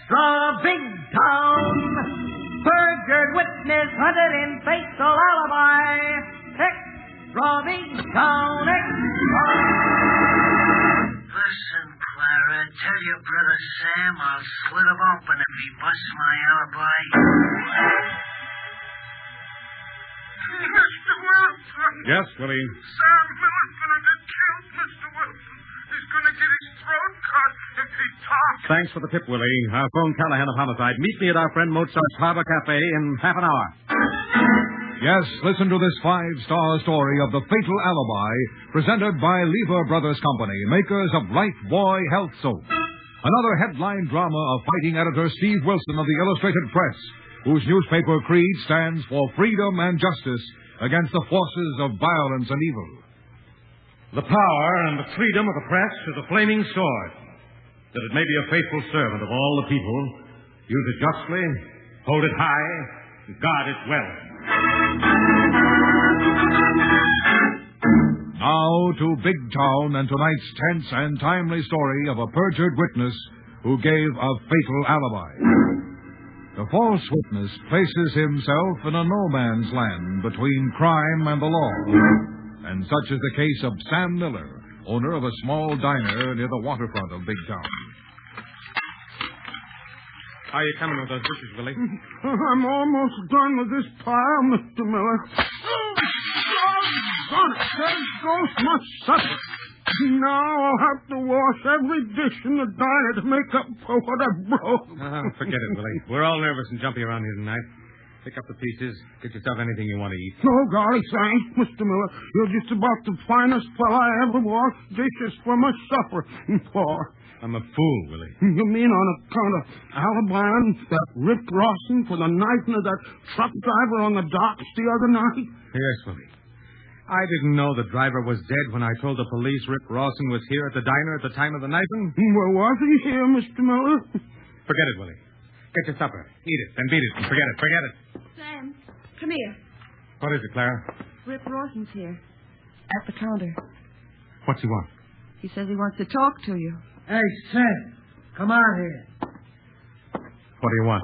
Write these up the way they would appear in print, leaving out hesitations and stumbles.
Extra big town. Perjured witness hunted in fatal alibi. Extra big town. Extra. Listen, Clara, tell your brother Sam I'll slit him open if he busts my alibi. Mr. Wilson! Yes, Willie? Sam Miller's gonna get killed, Mr. Wilson. He's gonna get his throat cut if he talks. Thanks for the tip, Willie. I'll phone Callahan of Homicide. Meet me at our friend Mozart's Harbor Cafe in half an hour. Yes, listen to this 5-star story of The Fatal Alibi, presented by Lever Brothers Company, makers of Life Boy Health Soap. Another headline drama of fighting editor Steve Wilson of the Illustrated Press, whose newspaper creed stands for freedom and justice against the forces of violence and evil. The power and the freedom of the press is a flaming sword, that it may be a faithful servant of all the people. Use it justly, hold it high, guard it well. Now to Big Town and tonight's tense and timely story of a perjured witness who gave a fatal alibi. The false witness places himself in a no-man's land between crime and the law. And such is the case of Sam Miller, owner of a small diner near the waterfront of Big Town. How are you coming with those dishes, Willie? I'm almost done with this pile, Mr. Miller. Oh, there goes my supper. Now I'll have to wash every dish in the diner to make up for what I broke. Forget it, Willie. We're all nervous and jumpy around here tonight. Pick up the pieces. Get yourself anything you want to eat. Oh, golly, thanks, Mr. Miller. You're just about the finest fellow I ever washed dishes for my supper for. I'm a fool, Willie. You mean on account of alibi that Rip Rawson for the knifing of that truck driver on the docks the other night? Yes, Willie. I didn't know the driver was dead when I told the police Rip Rawson was here at the diner at the time of the knifing. Where was he here, Mr. Miller? Forget it, Willie. Get your supper. Eat it, then beat it. And forget it. Forget it. Sam, come here. What is it, Clara? Rip Rawson's here. At the counter. What's he want? He says he wants to talk to you. Hey, Sam, come out here. What do you want?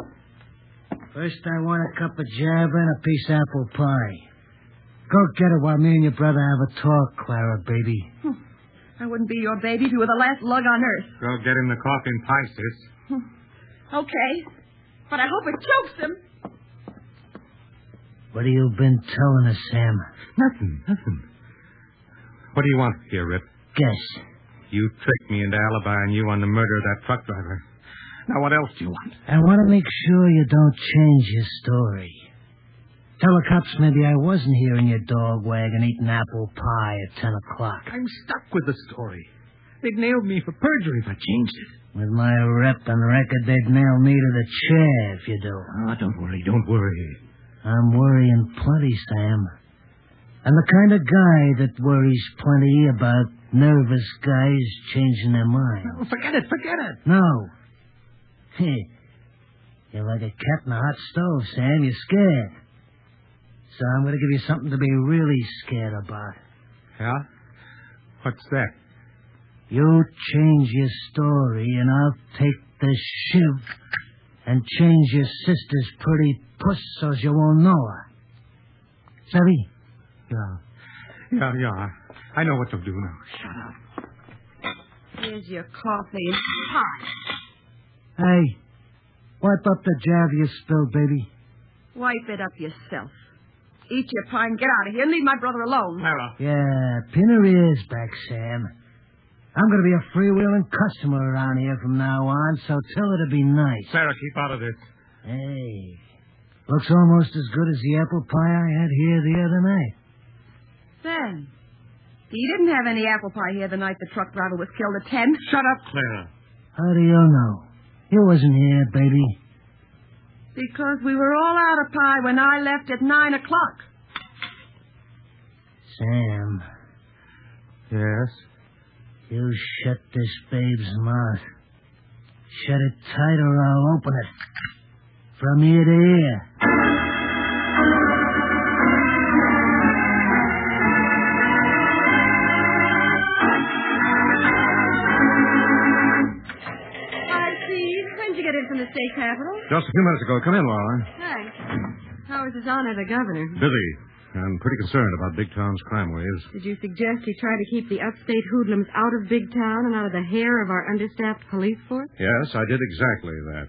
First, I want a cup of java and a piece of apple pie. Go get it while me and your brother have a talk, Clara, baby. I wouldn't be your baby if you were the last lug on earth. Go get him the coffee and pie, sis. Okay, but I hope it chokes him. What have you been telling us, Sam? Nothing. What do you want here, Rip? Guess. You tricked me into alibiying you on the murder of that truck driver. Now, what else do you want? I want to make sure you don't change your story. Tell the cops maybe I wasn't here in your dog wagon eating apple pie at 10 o'clock. I'm stuck with the story. They'd nailed me for perjury if I changed it. With my rep and record, they'd nail me to the chair if you do. Oh, don't worry. I'm worrying plenty, Sam. I'm the kind of guy that worries plenty about nervous guys changing their mind. No, forget it. No. You're like a cat in a hot stove, Sam. You're scared. So I'm going to give you something to be really scared about. Yeah? What's that? You change your story, and I'll take the shiv and change your sister's pretty puss so you won't know her. Savvy? Yeah. I know what to do now. Shut up. Here's your coffee and pie. Hey, wipe up the java you spilled, baby. Wipe it up yourself. Eat your pie and get out of here and leave my brother alone. Clara. Yeah, pin her ears back, Sam. I'm going to be a freewheeling customer around here from now on, so tell her to be nice. Sarah, keep out of this. Hey, looks almost as good as the apple pie I had here the other night. Sam, he didn't have any apple pie here the night the truck driver was killed at 10. Shut up, Clara. How do you know? You wasn't here, baby. Because we were all out of pie when I left at 9 o'clock. Sam. Yes? You shut this babe's mouth. Shut it tight or I'll open it. From ear to ear. I see. When did you get in from the state capitol? Just a few minutes ago. Come in, Laura. Thanks. How is His Honor the Governor? Busy. And pretty concerned about Big Town's crime waves. Did you suggest he try to keep the upstate hoodlums out of Big Town and out of the hair of our understaffed police force? Yes, I did exactly that.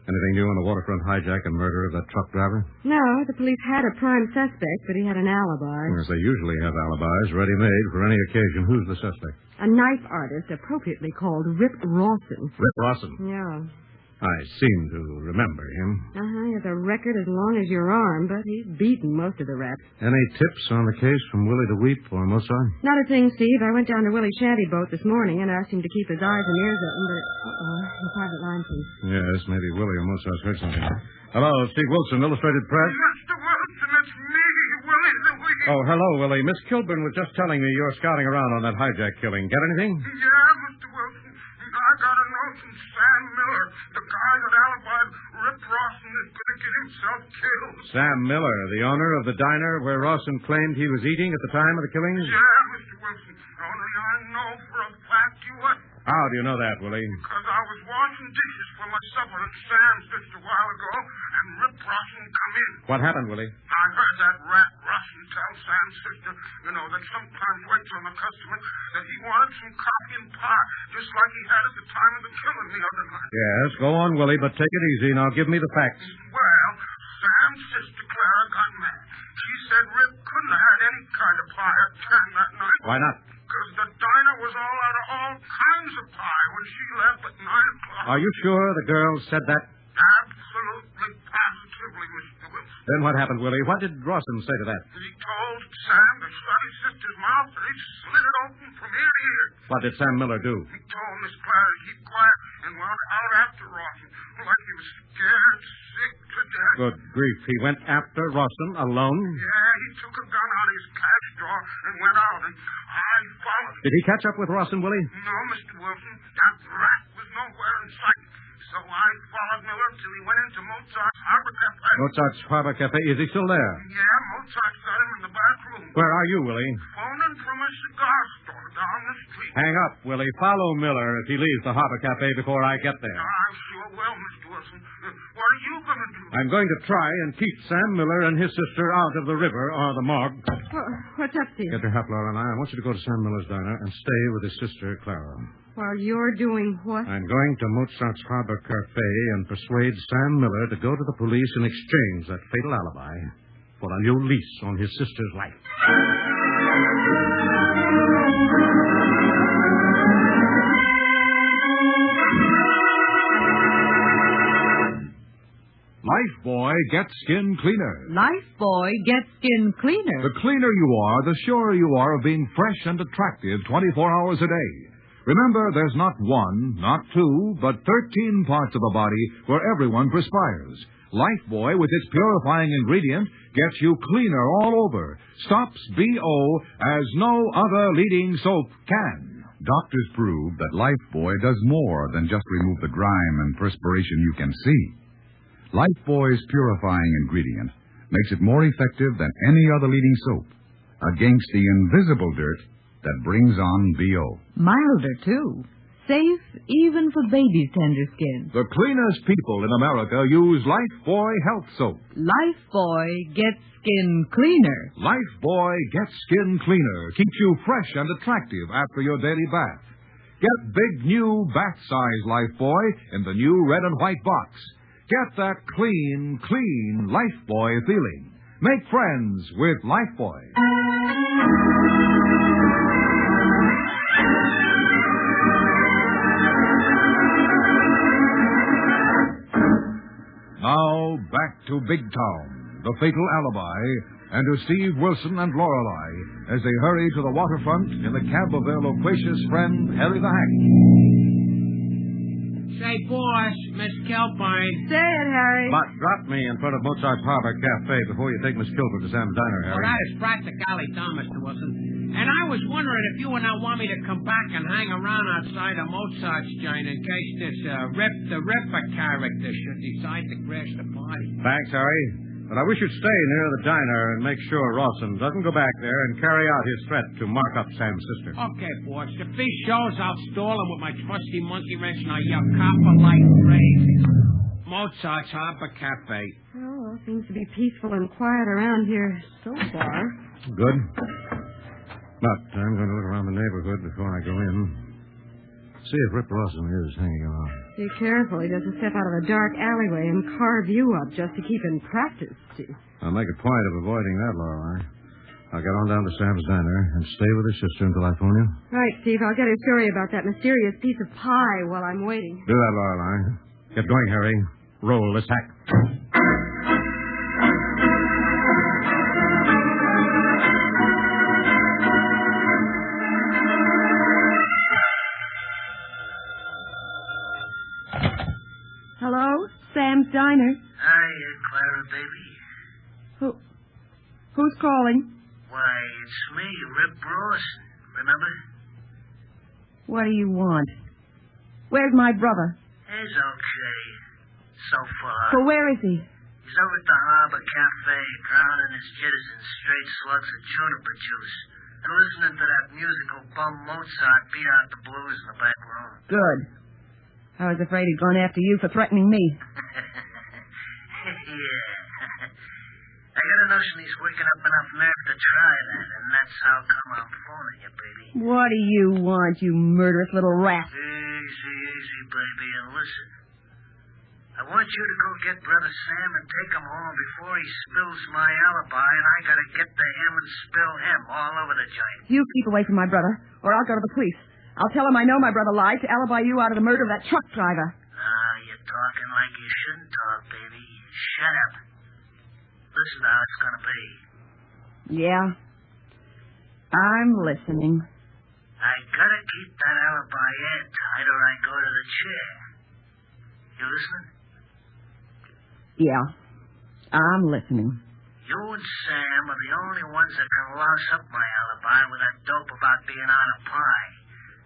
Anything new on the waterfront hijack and murder of that truck driver? No, the police had a prime suspect, but he had an alibi. Yes, they usually have alibis ready-made for any occasion. Who's the suspect? A knife artist appropriately called Rip Rawson. Rip Rawson? Yeah. I seem to remember him. He has a record as long as your arm, but he's beaten most of the raps. Any tips on the case from Willie the Weep or Mozart? Not a thing, Steve. I went down to Willie's shanty boat this morning and asked him to keep his eyes and ears open, but... the private line, please. Yes, maybe Willie or Mozart's heard something. Hello, Steve Wilson, Illustrated Press. Mr. Wilson, it's me, Willie the Weep. Oh, hello, Willie. Miss Kilbourne was just telling me you're scouting around on that hijack killing. Get anything? Yeah, Mr. Wilson. I got a note from Sam Miller, the guy that alibied Rip Rawson is going to get himself killed. Sam Miller, the owner of the diner where Rawson claimed he was eating at the time of the killings? Yeah, Mr. Wilson. Only I know for a fact you wasn't. How do you know that, Willie? Because I was washing dishes for my supper at Sam's just a while ago, and Rip Rawson come in. What happened, Willie? I heard that rat Rawson tell Sam's sister, that sometimes waits on the customer, that he wanted some coffee and pie, just like he had at the time of the killing the other night. Yes, go on, Willie, but take it easy. Now give me the facts. Well, Sam's sister Clara got mad. She said Rip couldn't have had any kind of pie at 10 that night. Why not? Because the diner was all out of all kinds of pie when she left at 9 o'clock. Are you sure the girl said that? Absolutely, positively, Mr. Wilson. Then what happened, Willie? What did Rawson say to that? He told Sam to shut his sister's mouth, and he slit it open from ear to ear. What did Sam Miller do? He told Miss Clara to keep quiet and went out after Rawson, like he was scared sick to death. Good grief. He went after Rawson alone? Yeah, he took a gun out of his cash drawer and went out, and I followed him. Did he catch up with Rawson, Willie? No, Mr. Wilson. That rat was nowhere in sight. So I followed Miller till he went into Mozart's Harbor Cafe. Mozart's Harbor Cafe. Is he still there? Yeah, Mozart's got him in the back room. Where are you, Willie? Phoning from a cigar store down the street. Hang up, Willie. Follow Miller if he leaves the Harbor Cafe before I get there. I sure will, Mr. Wilson. What are you going to do? I'm going to try and keep Sam Miller and his sister out of the river or the morgue. What's up, Steve? Get your hat, Laura, and I want you to go to Sam Miller's diner and stay with his sister, Clara. While you're doing what? I'm going to Mozart's Harbor Cafe and persuade Sam Miller to go to the police and exchange that fatal alibi for a new lease on his sister's life. Lifebuoy gets skin cleaner. Lifebuoy gets skin cleaner. The cleaner you are, the surer you are of being fresh and attractive 24 hours a day. Remember, there's not one, not two, but 13 parts of the body where everyone perspires. Lifebuoy, with its purifying ingredient, gets you cleaner all over. Stops BO as no other leading soap can. Doctors prove that Lifebuoy does more than just remove the grime and perspiration you can see. Lifebuoy's purifying ingredient makes it more effective than any other leading soap against the invisible dirt that brings on BO. Milder, too. Safe even for baby's tender skin. The cleanest people in America use Lifebuoy Health Soap. Lifebuoy gets skin cleaner. Lifebuoy gets skin cleaner. Keeps you fresh and attractive after your daily bath. Get big new bath-size Lifebuoy in the new red and white box. Get that clean Lifebuoy feeling. Make friends with Lifebuoy. Now, back to Big Town, the fatal alibi, and to Steve Wilson and Lorelei as they hurry to the waterfront in the cab of their loquacious friend, Harry the Hack. Say, boss, Miss Kilbourne. Say it, Harry. But drop me in front of Mozart's Harbor Cafe before you take Miss Kilbourne to Sam's diner, Harry. Well, that is practically done, Mr. Wilson. And I was wondering if you and I want me to come back and hang around outside of Mozart's joint in case this the Ripper character should decide to crash the party. Thanks, Harry. But I wish you'd stay near the diner and make sure Rawson doesn't go back there and carry out his threat to mark up Sam's sister. Okay, boss. If he shows, I'll stall him with my trusty monkey wrench and I'll yell copper light crazy. Mozart's Harbor Cafe. Oh, seems to be peaceful and quiet around here so far. Good. But I'm going to look around the neighborhood before I go in. See if Rip Rawson is hanging around. Be careful. He doesn't step out of a dark alleyway and carve you up just to keep in practice, Steve. I'll make a point of avoiding that, Lorelei. I'll get on down to Sam's diner and stay with his sister until I phone you. Right, Steve. I'll get a story about that mysterious piece of pie while I'm waiting. Do that, Lorelei. Get going, Harry. Roll this hack. Hello? Sam's Diner? Hiya, Clara, baby. Who's calling? Why, it's me, Rip Rawson. Remember? What do you want? Where's my brother? He's okay. So far. So where is he? He's over at the Harbor Cafe, drowning his jitters in straight slugs of juniper juice and listening to that musical bum Mozart beat out the blues in the back room. Good. I was afraid he'd gone after you for threatening me. Yeah. I got a notion he's working up enough nerve to try that, and that's how come I'm phoning you, baby. What do you want, you murderous little rat? Easy, baby, and listen. I want you to go get Brother Sam and take him home before he spills my alibi, and I gotta get to him and spill him all over the joint. You keep away from my brother, or I'll go to the police. I'll tell him I know my brother lied to alibi you out of the murder of that truck driver. You're talking like you shouldn't talk, baby. Shut up. Listen to how it's gonna be. Yeah. I'm listening. I gotta keep that alibi airtight or I go to the chair. You listening? Yeah. I'm listening. You and Sam are the only ones that can louse up my alibi with that dope about being on a pie.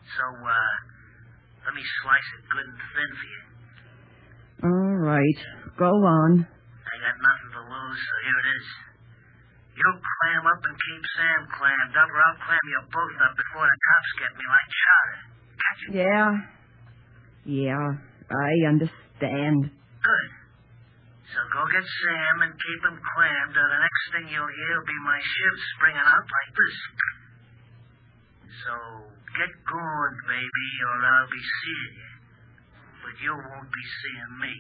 So, let me slice it good and thin for you. All right. Go on. I got nothing to lose, so here it is. You clam up and keep Sam clammed up, or I'll clam you both up before the cops get me like chowder. Catch it? Yeah. I understand. Good. So go get Sam and keep him clammed, or the next thing you'll hear will be my shiv springing out like this. So get going, baby, or I'll be seeing you. But you won't be seeing me.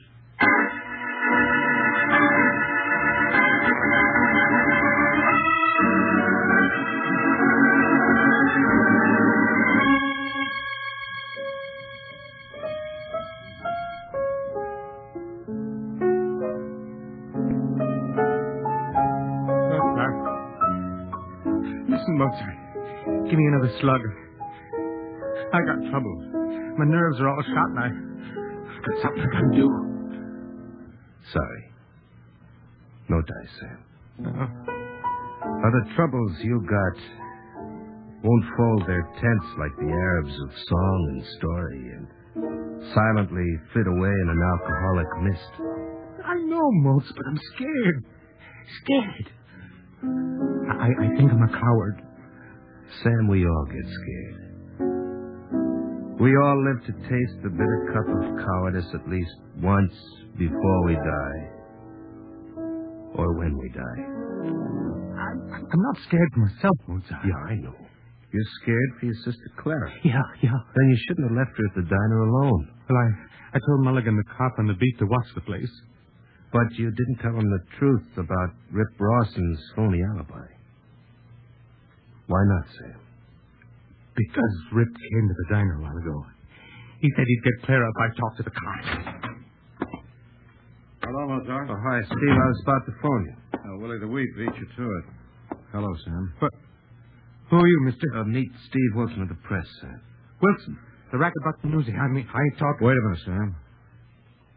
Listen, Mozart. Give me another slug. I got trouble. My nerves are all shot and I've got something I gotta do. Sorry. No dice, Sam. The troubles you got won't fold their tents like the Arabs of song and story and silently flit away in an alcoholic mist. I know, Moz, but I'm scared. Scared. I think I'm a coward. Sam, we all get scared. We all live to taste the bitter cup of cowardice at least once before we die. Or when we die. I'm not scared for myself, Mozart. Yeah, I know. You're scared for your sister Clara. Yeah. Then you shouldn't have left her at the diner alone. Well, I told Mulligan, the cop on the beat, to watch the place. But you didn't tell him the truth about Rip Rawson's phony alibi. Why not, Sam? Because Rip came to the diner a while ago. He said he'd get Clara if I talked to the cops. Hello, Mozart. Oh, hi, Steve. I was about to phone you. Willie the Wheat beat you to it. Hello, Sam. But who are you, mister? Meet Steve Wilson of the press, Sam. Wilson. The Rackabuck Newsy. I talked... Wait a minute, Sam.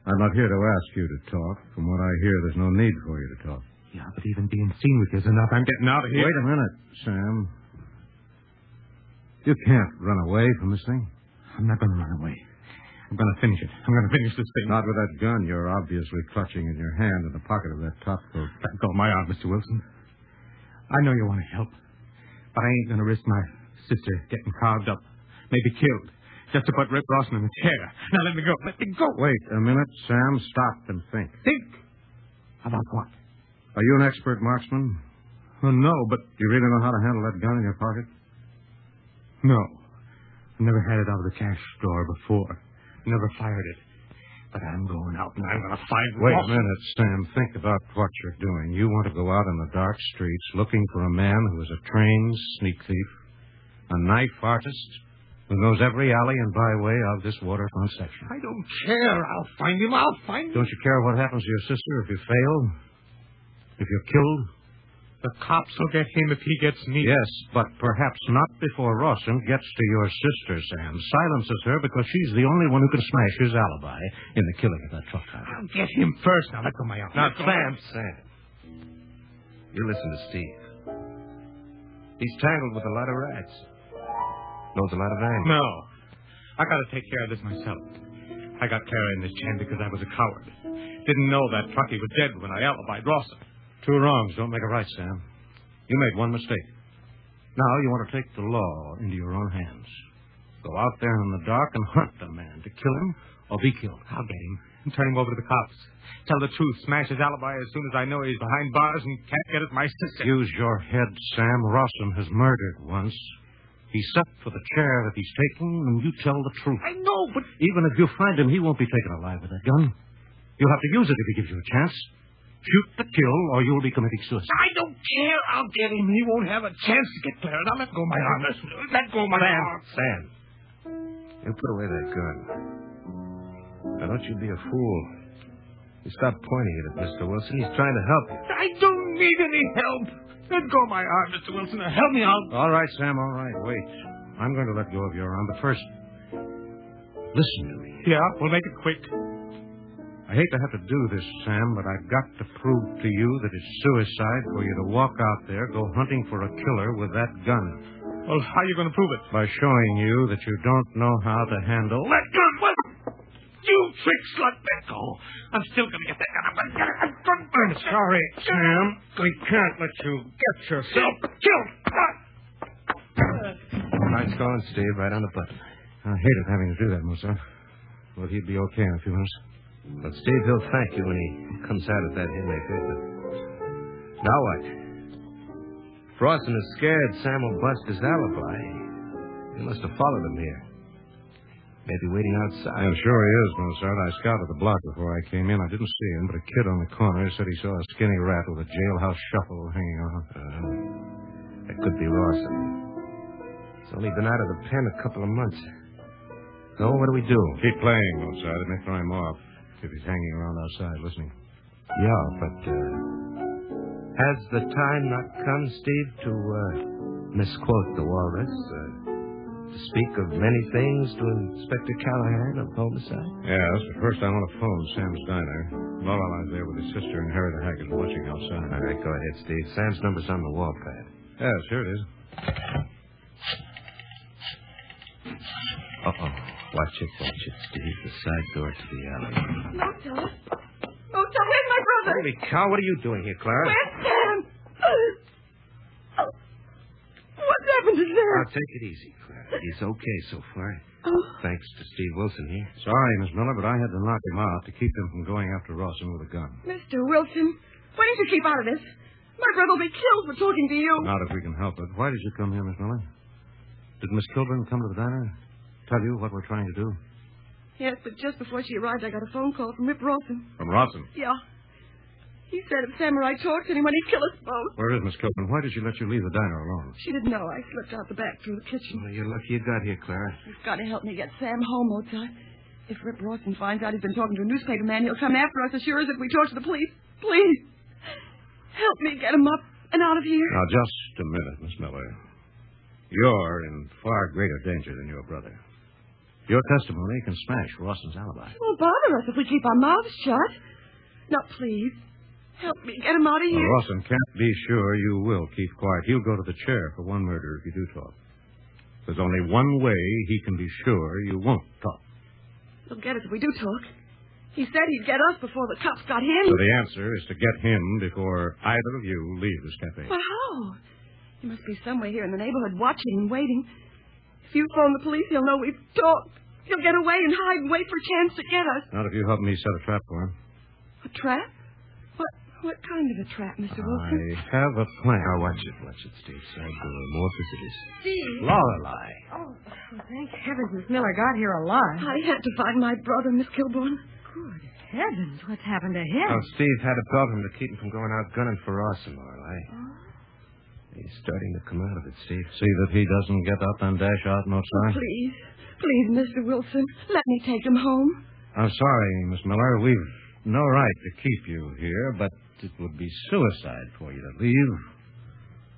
I'm not here to ask you to talk. From what I hear, there's no need for you to talk. Yeah, but even being seen with you is enough. I'm getting out of here. Wait a minute, Sam. You can't run away from this thing. I'm not going to run away. I'm going to finish it. I'm going to finish this thing. Not with that gun you're obviously clutching in your hand in the pocket of that top coat. Let go of my arm, Mr. Wilson. I know you want to help, but I ain't going to risk my sister getting carved up, maybe killed, just to put Rip Rawson in the chair. Now let me go. Let me go. Wait a minute, Sam. Stop and think. Think? About what? Are you an expert marksman? Oh, no, but... Do you really know how to handle that gun in your pocket? No. I've never had it out of the cash drawer before. Never fired it. But I'm going out and I'm going to find... Wait a minute, Sam. Think about what you're doing. You want to go out in the dark streets looking for a man who is a trained sneak thief, a knife artist, who knows every alley and byway of this waterfront section. I don't care. I'll find him. I'll find him. Don't you care what happens to your sister if you fail? If you're killed? The cops will get him if he gets me. Yes, but perhaps not before Rawson gets to your sister, Sam. Silences her because she's the only one who can smash his alibi in the killing of that truck driver. I'll get him first. Now, let go of my arm. Now, Sam. You listen to Steve. He's tangled with a lot of rats. Knows a lot of names. No. I got to take care of this myself. I got Clara in this jam because I was a coward. Didn't know that truckie was dead when I alibied Rawson. Two wrongs don't make a right, Sam. You made one mistake. Now you want to take the law into your own hands. Go out there in the dark and hunt the man to kill him or be killed. I'll get him and turn him over to the cops. Tell the truth, smash his alibi as soon as I know he's behind bars and can't get at my sister. Use your head, Sam. Rawson has murdered once. He's set for the chair that he's taking, and you tell the truth. I know, but... Even if you find him, he won't be taken alive with that gun. You'll have to use it if he gives you a chance. Shoot to kill, or you'll be committing suicide. I don't care. I'll get him. He won't have a chance to get Clara. Now, let go of my arm. Let go of my arm. Sam. You put away that gun. Now, don't you be a fool. You stop pointing it at Mr. Wilson. He's trying to help you. I don't need any help. Let go of my arm, Mr. Wilson. Now, help me out. All right, Sam, all right. Wait. I'm going to let go of your arm, but first, listen to me. Yeah, we'll make it quick. I hate to have to do this, Sam, but I've got to prove to you that it's suicide for you to walk out there, go hunting for a killer with that gun. Well, how are you going to prove it? By showing you that you don't know how to handle... Let go! What? You trick slut, let go. I'm still going to get that gun. I'm going to get it. I'm sorry, Sam. We can't let you get yourself killed. Nice going, Steve. Right on the button. I hated having to do that, Musa. Well, he'd be okay in a few minutes. But Steve, he'll thank you when he comes out of that inmate business. Now what? If Rawson is scared Sam will bust his alibi. He must have followed him here. Maybe waiting outside. I'm sure he is, Mozart. I scouted the block before I came in. I didn't see him, but a kid on the corner said he saw a skinny rat with a jailhouse shuffle hanging on. That could be Rawson. He's only been out of the pen a couple of months. So what do we do? Keep playing, Mozart. It may throw him off if he's hanging around outside listening. Yeah, but has the time not come, Steve, to misquote the walrus? To speak of many things to Inspector Callahan of homicide? Yes, but first I want to phone Sam's diner. Lorelei's there with his sister and Harry the Hack is watching outside. All right, go ahead, Steve. Sam's number's on the wall pad. Yes, here it is. Uh-oh. Watch it, Steve. The side door to the alley. Mota, where's my brother? Holy cow, what are you doing here, Clara? Where's Sam? What's happened to Sam? Now, take it easy, Clara. He's okay so far. Thanks to Steve Wilson here. Sorry, Miss Miller, but I had to knock him out to keep him from going after Rawson with a gun. Mr. Wilson, why don't you keep out of this? My brother will be killed for talking to you. Not if we can help it. Why did you come here, Miss Miller? Did Miss Kilbourne come to the diner? Tell you what we're trying to do? Yes, but just before she arrived, I got a phone call from Rip Rawson. From Rawson? Yeah. He said if Samurai talked to anyone, he'd kill us both. Where is Miss Kilbourne? Why did she let you leave the diner alone? She didn't know. I slipped out the back through the kitchen. Well, you're lucky you got here, Clara. You've got to help me get Sam home, Mozart. If Rip Rawson finds out he's been talking to a newspaper man, he'll come after us as sure as if we talk to the police. Please, help me get him up and out of here. Now, just a minute, Miss Miller. You're in far greater danger than your brother. Your testimony can smash Rawson's alibi. It won't bother us if we keep our mouths shut. Now, please, help me get him out of here. Rawson can't be sure you will keep quiet. He'll go to the chair for one murder if you do talk. There's only one way he can be sure you won't talk. He'll get us if we do talk. He said he'd get us before the cops got him. So the answer is to get him before either of you leave this cafe. Well, how? He must be somewhere here in the neighborhood watching and waiting. If you phone the police, he'll know we've talked. He'll get away and hide and wait for a chance to get us. Not if you help me set a trap for him. A trap? What kind of a trap, Mr. Wilson? I have a plan. Now, watch it, Steve. Side door, more visitors. Steve. Lorelei. Oh, thank heavens Miss Miller got here alive. I had to find my brother, Miss Kilbourne. Good heavens, what's happened to him? Oh, Steve had to belt him to keep him from going out gunning for Rawson, Lorelei. He's starting to come out of it, Steve. See that he doesn't get up and dash out no sign. Please, Mr. Wilson, let me take him home. I'm sorry, Miss Miller. We've no right to keep you here, but it would be suicide for you to leave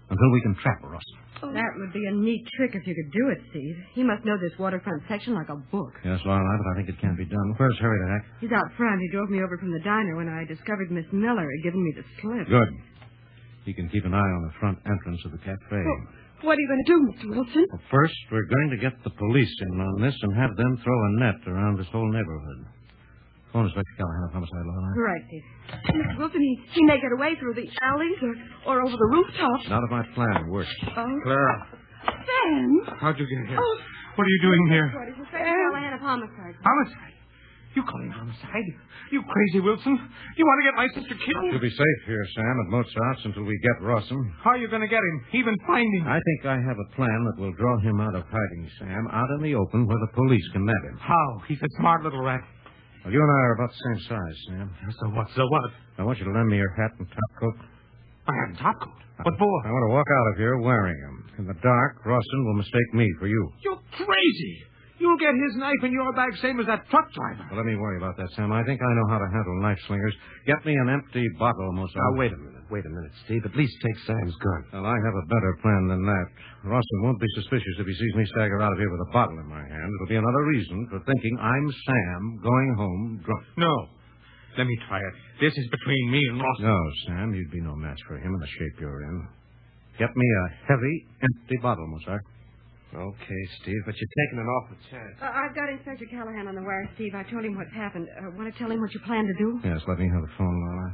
until we can trap Rawson. Oh. That would be a neat trick if you could do it, Steve. He must know this waterfront section like a book. Yes, Lorelei, but I think it can be done. Where's Harry the Hack? He's out front. He drove me over from the diner when I discovered Miss Miller had given me the slip. Good. He can keep an eye on the front entrance of the cafe. Well, what are you going to do, Mr. Wilson? Well, first, we're going to get the police in on this and have them throw a net around this whole neighborhood. Phone Inspector Callahan of Homicide, Lorelei. Right, Steve. Mr. Wilson, he may get away through the alleys or over the rooftops. Not if my plan works. Oh. Clara, Sam? how'd you get here? Oh. What are you doing here? Inspector Callahan of Homicide. Homicide? You call him homicide? You crazy, Wilson? You want to get my sister killed? You'll be safe here, Sam, at Mozart's until we get Rawson. How are you going to get him? Even find him? I think I have a plan that will draw him out of hiding, Sam, out in the open where the police can nab him. How? He's a smart little rat. Well, you and I are about the same size, Sam. So what? I want you to lend me your hat and top coat. I have a top coat. What for? I want to walk out of here wearing them. In the dark, Rawson will mistake me for you. You're crazy. You'll get his knife in your bag same as that truck driver. Well, let me worry about that, Sam. I think I know how to handle knife slingers. Get me an empty bottle, Mozart. Now, wait a minute, Steve. At least take Sam's gun. Well, I have a better plan than that. Rawson won't be suspicious if he sees me stagger out of here with a bottle in my hand. It'll be another reason for thinking I'm Sam going home drunk. No. Let me try it. This is between me and Rawson. No, Sam, you'd be no match for him in the shape you're in. Get me a heavy, empty bottle, Mozart. Okay, Steve, but you're taking an awful chance. I've got Inspector Callahan on the wire, Steve. I told him what's happened. Want to tell him what you plan to do? Yes, let me have the phone, Laura.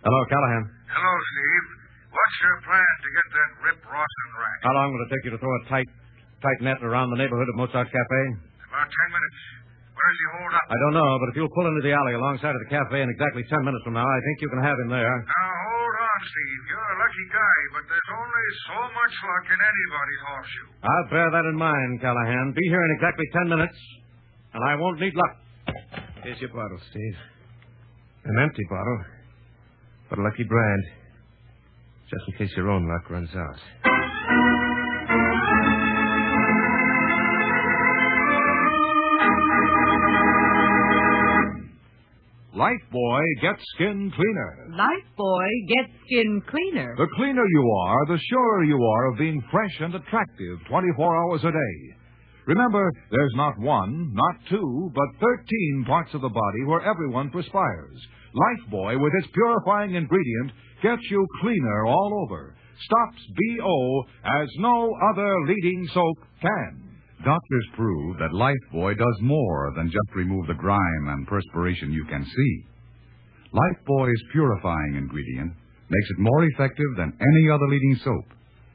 Hello, Callahan. Hello, Steve. What's your plan to get that Rip Rawson rat? How long will it take you to throw a tight net around the neighborhood of Mozart's Cafe? About 10 minutes. Where's he hold up? I don't know, but if you'll pull into the alley alongside of the cafe in exactly 10 minutes from now, I think you can have him there. Now, hold on, Steve. You're a lucky guy, but there's only so much luck in anybody's horseshoe. I'll bear that in mind, Callahan. Be here in exactly 10 minutes, and I won't need luck. Here's your bottle, Steve. An empty bottle, but a lucky brand. Just in case your own luck runs out. Lifebuoy gets skin cleaner. Lifebuoy gets skin cleaner. The cleaner you are, the surer you are of being fresh and attractive 24 hours a day. Remember, there's not one, not two, but 13 parts of the body where everyone perspires. Lifebuoy, with its purifying ingredient, gets you cleaner all over. Stops BO as no other leading soap can. Doctors prove that Lifebuoy does more than just remove the grime and perspiration you can see. Lifebuoy's purifying ingredient makes it more effective than any other leading soap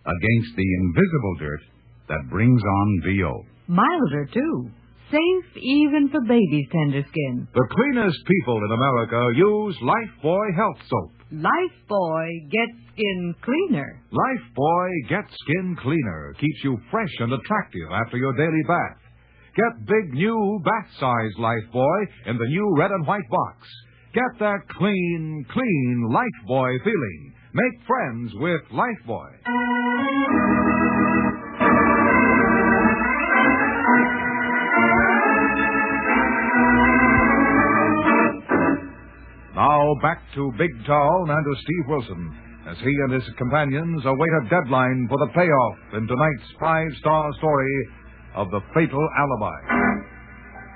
against the invisible dirt that brings on BO. Milder, too. Safe even for babies' tender skin. The cleanest people in America use Lifebuoy Health Soap. Lifebuoy gets skin cleaner. Lifebuoy gets skin cleaner. Keeps you fresh and attractive after your daily bath. Get big new bath-size Lifebuoy in the new red and white box. Get that clean Lifebuoy feeling. Make friends with Lifebuoy. Now back to Big Town and to Steve Wilson as he and his companions await a deadline for the payoff in tonight's five-star story of The Fatal Alibi.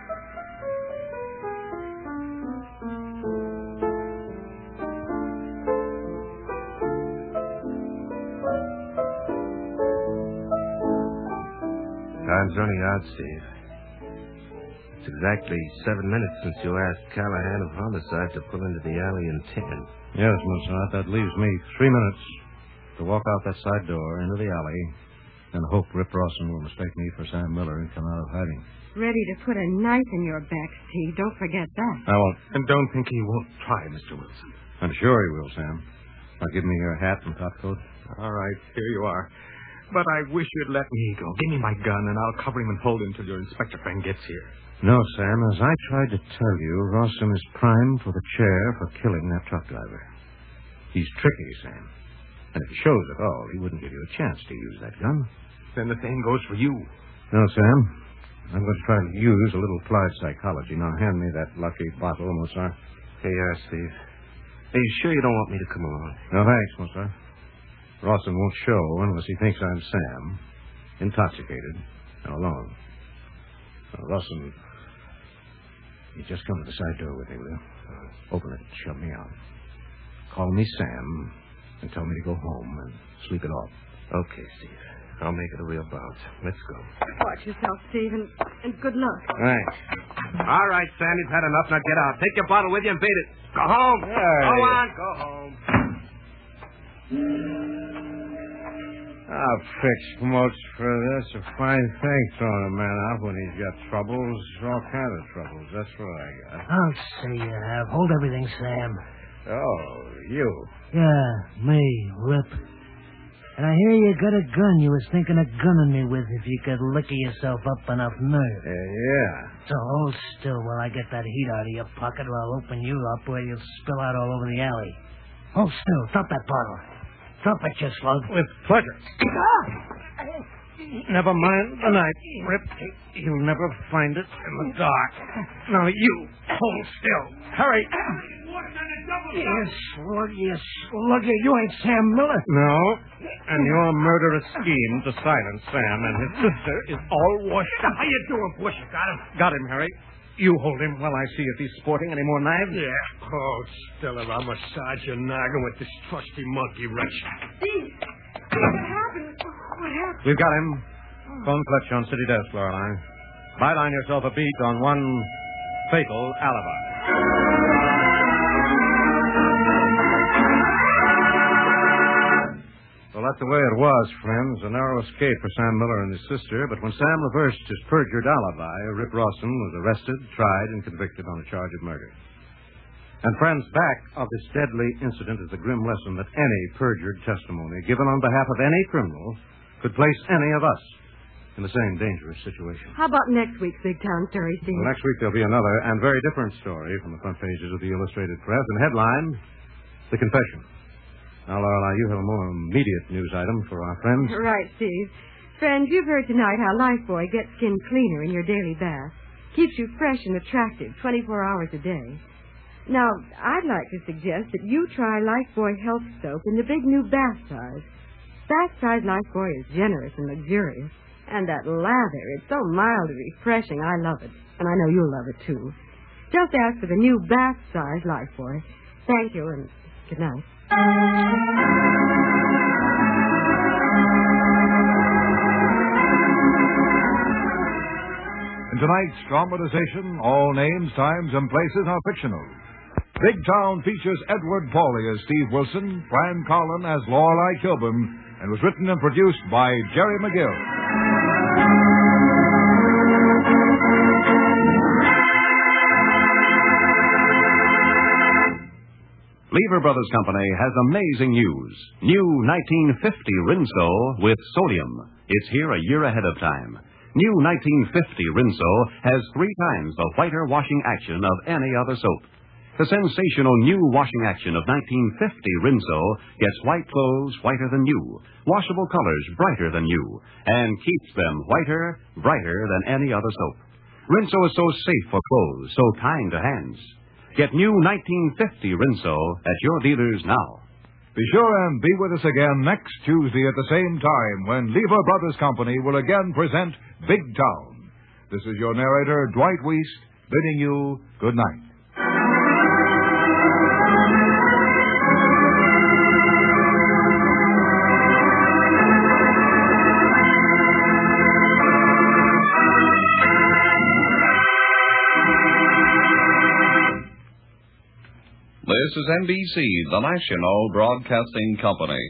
Time's running out, Steve. It's exactly 7 minutes since you asked Callahan of Homicide to pull into the alley in 10. Yes, Mozart. That leaves me 3 minutes to walk out that side door into the alley and hope Rip Rawson will mistake me for Sam Miller and come out of hiding. Ready to put a knife in your back, Steve. Don't forget that. I won't. And don't think he won't try, Mr. Wilson. I'm sure he will, Sam. Now give me your hat and top coat. All right, here you are. But I wish you'd let me go. Give me my gun, and I'll cover him and hold him till your inspector friend gets here. No, Sam. As I tried to tell you, Rawson is primed for the chair for killing that truck driver. He's tricky, Sam. And if he shows at all, he wouldn't give you a chance to use that gun. Then the same goes for you. No, Sam. I'm going to try to use a little applied psychology. Now hand me that lucky bottle, Mozart. Here you are, Steve. Are you sure you don't want me to come along? No, thanks, Mozart. Rawson won't show unless he thinks I'm Sam, intoxicated, and alone. Now, Rawson, you just come to the side door with me, will you? Open it and shove me out. Call me Sam and tell me to go home and sleep it off. Okay, Steve. I'll make it a real bout. Let's go. Watch yourself, Steve, and good luck. Thanks. All right, Sam, you've had enough. Now get out. Take your bottle with you and beat it. Go home. Hey. Go on. Go home. I'll fix Moats for this. A fine thing throwing a man out when he's got troubles. All kinds of troubles. That's what I got. I'll say you have. Hold everything, Sam. Oh, you. Yeah, me, Rip. And I hear you got a gun you was thinking of gunning me with if you could liquor yourself up enough nerve. Yeah. So hold still while I get that heat out of your pocket or I'll open you up where you'll spill out all over the alley. Hold still. Drop that bottle. Drop it, you slug. With pleasure. Never mind the knife, Rip. You'll never find it in the dark. Now you hold still. Hurry. You slugger. You ain't Sam Miller. No. And your murderous scheme to silence Sam and his sister is all washed up. How you doing, Bush? Got him? Got him, Harry. You hold him while I see if he's sporting any more knives. Yeah. Oh, Stella, I'll massage your noggin with this trusty monkey wrench. Steve, what happened? What happened? We've got him. Phone clutch on city desk, Lorelei. Byline yourself a beat on one fatal alibi. Well, that's the way it was, friends. A narrow escape for Sam Miller and his sister. But when Sam reversed his perjured alibi, Rip Rawson was arrested, tried, and convicted on a charge of murder. And, friends, back of this deadly incident is the grim lesson that any perjured testimony given on behalf of any criminal could place any of us in the same dangerous situation. How about next week's Big Town story, Steve? Well, next week there'll be another and very different story from the front pages of the Illustrated Press. And headline, The Confession. Now, Lorelei, you have a more immediate news item for our friends. Right, Steve. Friends, you've heard tonight how Lifebuoy gets skin cleaner in your daily bath. Keeps you fresh and attractive 24 hours a day. Now, I'd like to suggest that you try Lifebuoy Health Soap in the big new bath size. Bath size Lifebuoy is generous and luxurious. And that lather, it's so mild and refreshing. I love it. And I know you'll love it, too. Just ask for the new bath size Lifebuoy. Thank you, and good night. In tonight's dramatization, all names, times, and places are fictional. Big Town features Edward Pawley as Steve Wilson, Fran Carlon as Lorelei Kilbourne, and was written and produced by Jerry McGill. Lever Brothers Company has amazing news. New 1950 Rinso with sodium. It's here a year ahead of time. New 1950 Rinso has 3 times the whiter washing action of any other soap. The sensational new washing action of 1950 Rinso gets white clothes whiter than new, washable colors brighter than new, and keeps them whiter, brighter than any other soap. Rinso is so safe for clothes, so kind to hands. Get new 1950 Rinso at your dealers now. Be sure and be with us again next Tuesday at the same time when Lever Brothers Company will again present Big Town. This is your narrator, Dwight Weist, bidding you good night. This is NBC, the national broadcasting company.